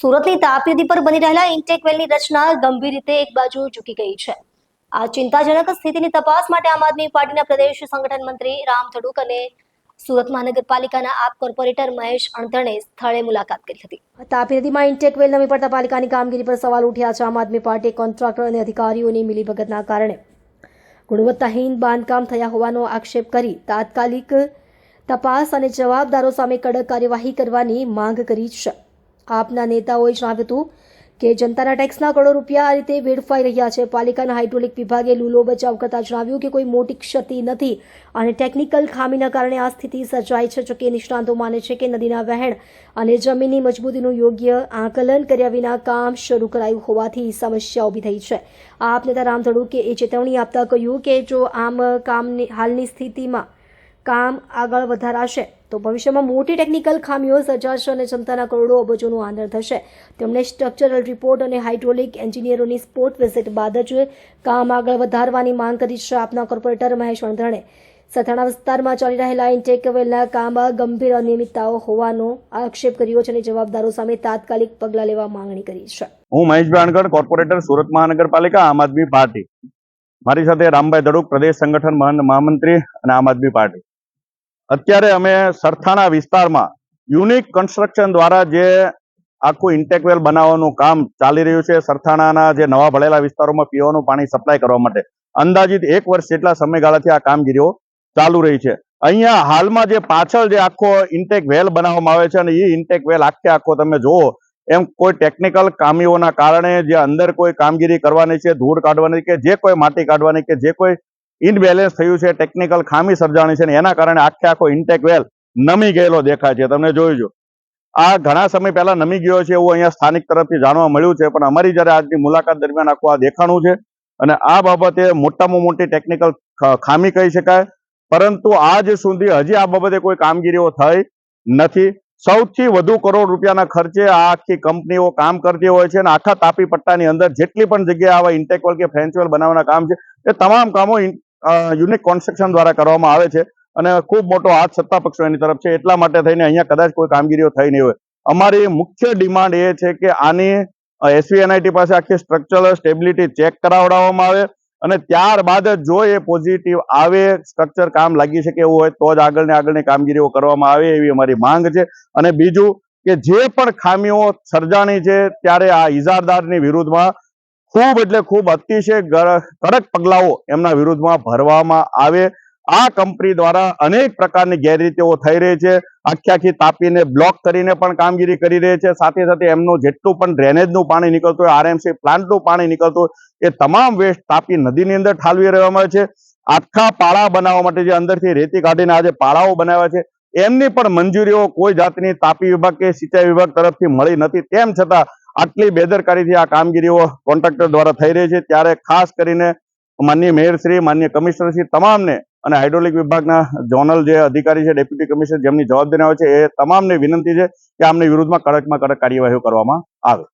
સુરતની તાપી નદી પર બની રહેલા ઇન્ટેક વેલની રચના ગંભીર રીતે એક બાજુ ઝૂકી ગઈ છે। આ ચિંતાજનક સ્થિતિની તપાસ માટે આમ આદમી પાર્ટીના પ્રદેશ સંગઠન મંત્રી રામ ધડુક અને સુરત મહાનગરપાલિકાના આપ કોર્પોરેટર મહેશ અણધણે સ્થળે મુલાકાત કરી હતી। તાપી નદીમાં ઇન્ટેક વેલ નમી પડતા પાલિકાની કામગીરી પર સવાલ ઉઠ્યા છે। આમ આદમી પાર્ટીએ કોન્ટ્રાક્ટર અને અધિકારીઓની મિલીભગતના કારણે ગુણવત્તાહીન બાંધકામ થયા હોવાનો આક્ષેપ કરી તાત્કાલિક તપાસ અને જવાબદારો સામે કડક કાર્યવાહી કરવાની માંગ કરી છે। આપના નેતાઓએ જણાવ્યું હતું કે જનતાના ટેક્સના કરોડો રૂપિયા આ રીતે વેડફાઈ રહ્યા છે। પાલિકાના હાઇડ્રોલિક વિભાગે લૂલો બચાવ કરતા જણાવ્યું કે કોઈ મોટી ક્ષતિ નથી અને ટેકનિકલ ખામીના કારણે આ સ્થિતિ સર્જાઈ છે। જોકે નિષ્ણાતો માને છે કે નદીના વહેણ અને જમીનની મજબૂતીનું યોગ્ય આકલન કર્યા વિના કામ શરૂ કરાયું હોવાથી સમસ્યા ઊભી થઈ છે। આપ નેતા રામ ધડુકે એ ચેતવણી આપતા કહ્યું કે જો આમ કામની હાલની સ્થિતિમાં કામ આગળ વધારાશે તો ભવિષ્યમાં મોટી ટેકનિકલ ખામીઓ સર્જાશે અને જનતાના કરોડો અબજોનું આંદોલન થશે। તેમણે સ્ટ્રક્ચરલ રિપોર્ટ અને હાઇડ્રોલિક એન્જિનિયરોની સ્પોટ વિઝિટ બાદ જ કામ આગળ વધારવાની માંગ કરી છે। આપના કોર્પોરેટર મહેશ અણધણે સથાણા વિસ્તારમાં ચાલી રહેલા ઇન્ટેક વેલના કામમાં ગંભીર અનિયમિતતાઓ હોવાનો આક્ષેપ કર્યો છે અને જવાબદારો સામે તાત્કાલિક પગલાં લેવા માંગણી કરી છે। હું મહેશભાઈ અણધણ, કોર્પોરેટર સુરત મહાનગરપાલિકા, આમ આદમી પાર્ટી। મારી સાથે રામભાઈ ધડુક, પ્રદેશ સંગઠન મહામંત્રી અને આમ આદમી પાર્ટી। અત્યારે અમે સરથાણા વિસ્તારમાં યુનિક કન્સ્ટ્રક્શન દ્વારા જે આખું ઇન્ટેકવેલ બનાવવાનું કામ ચાલી રહ્યું છે, સરથાણાના જે નવા ભળેલા વિસ્તારોમાં પીવાનું પાણી સપ્લાય કરવા માટે અંદાજિત 1 વર્ષ જેટલા સમયગાળાથી આ કામગીરીઓ ચાલુ રહી છે। અહીંયા હાલમાં જે પાછળ જે આખો ઇન્ટેક વેલ બનાવવામાં આવે છે અને એ ઇન્ટેક વેલ આખો તમે જુઓ એમ કોઈ ટેકનિકલ ખામીઓના કારણે જે અંદર કોઈ કામગીરી કરવાની છે, ધૂળ કાઢવાની કે જે કોઈ માટી કાઢવાની કે જે કોઈ ઇનબેલેન્સ થયું છે, ટેકનિકલ ખામી સર્જાણી છે ને એના કારણે આખો ઇન્ટેક વેલ નમી ગયેલો દેખાય છે। તમે જોઈજો આ ઘણા સમય પહેલા નમી ગયો છે એવું અહીંયા સ્થાનિક તરફથી જાણવા મળ્યું છે, પણ અમારી જ્યારે આજની મુલાકાત દરમિયાન આખું આ દેખાણું છે અને આ બાબતે મોટામાં મોટી ટેકનિકલ ખામી કહી શકાય, પરંતુ આજ સુધી હજી આ બાબતે કોઈ કામગીરીઓ થઈ નથી। સૌથી વધુ કરોડ રૂપિયાના ખર્ચે આ આખી કંપનીઓ કામ કરતી હોય છે અને આખા તાપી પટ્ટાની અંદર જેટલી પણ જગ્યાએ આવા ઇન્ટેકવેલ કે ફ્રેન્ચવેલ બનાવવાના કામ છે એ તમામ કામો યુનિક કન્સ્ટ્રક્શન દ્વારા કરવામાં આવે છે અને ખૂબ મોટો હાથ સત્તા પક્ષો એની તરફ છે। એટલા માટે થઈને અહીંયા કદાચ કોઈ કામગીરીઓ થઈ નહીં હોય। અમારી મુખ્ય ડિમાન્ડ એ છે કે આની SVNIT પાસે આખી સ્ટ્રક્ચરલ સ્ટેબિલિટી ચેક કરાવડાવવામાં આવે અને ત્યારબાદ જો એ પોઝિટિવ આવે, સ્ટ્રક્ચર કામ લાગી શકે એવું હોય તો જ આગળની કામગીરીઓ કરવામાં આવે એવી અમારી માંગ છે। અને બીજું કે જે પણ ખામીઓ સર્જાણી છે ત્યારે આ ઇજારદારની વિરુદ્ધમાં ખૂબ એટલે ખૂબ અતિશય કડક પગલાઓ એમના વિરુદ્ધમાં ભરવામાં આવે। આ કંપની દ્વારા અનેક પ્રકારની ગેરરીતિઓ થઈ રહી છે, આખી તાપીને બ્લોક કરીને પણ કામગીરી કરી રહી છે। સાથે સાથે એમનું જેટલું પણ ડ્રેનેજનું પાણી નીકળતું હોય, RMC પ્લાન્ટનું પાણી નીકળતું હોય એ તમામ વેસ્ટ તાપી નદીની અંદર ઠાલવી રહેવામાં આવે છે। આખા પાળા બનાવવા માટે જે અંદરથી રેતી કાઢીને આજે પાળાઓ બનાવ્યા છે એમની પણ મંજૂરીઓ કોઈ જાતની તાપી વિભાગ કે સિંચાઈ વિભાગ તરફથી મળી નથી। તેમ છતાં આટલી બેદરકારીથી આ કામગીરીઓ કોન્ટ્રાક્ટર દ્વારા થઈ રહી છે। ત્યારે ખાસ કરીને માનનીય મેયરશ્રી, માનનીય કમિશનરશ્રી તમામને અને હાઇડ્રોલિક વિભાગના ઝોનલ જે અધિકારી છે, ડેપ્યુટી કમિશનર જેમની જવાબદારી આવે છે એ તમામને વિનંતી છે કે આમની વિરુદ્ધમાં કડકમાં કડક કાર્યવાહીઓ કરવામાં આવે।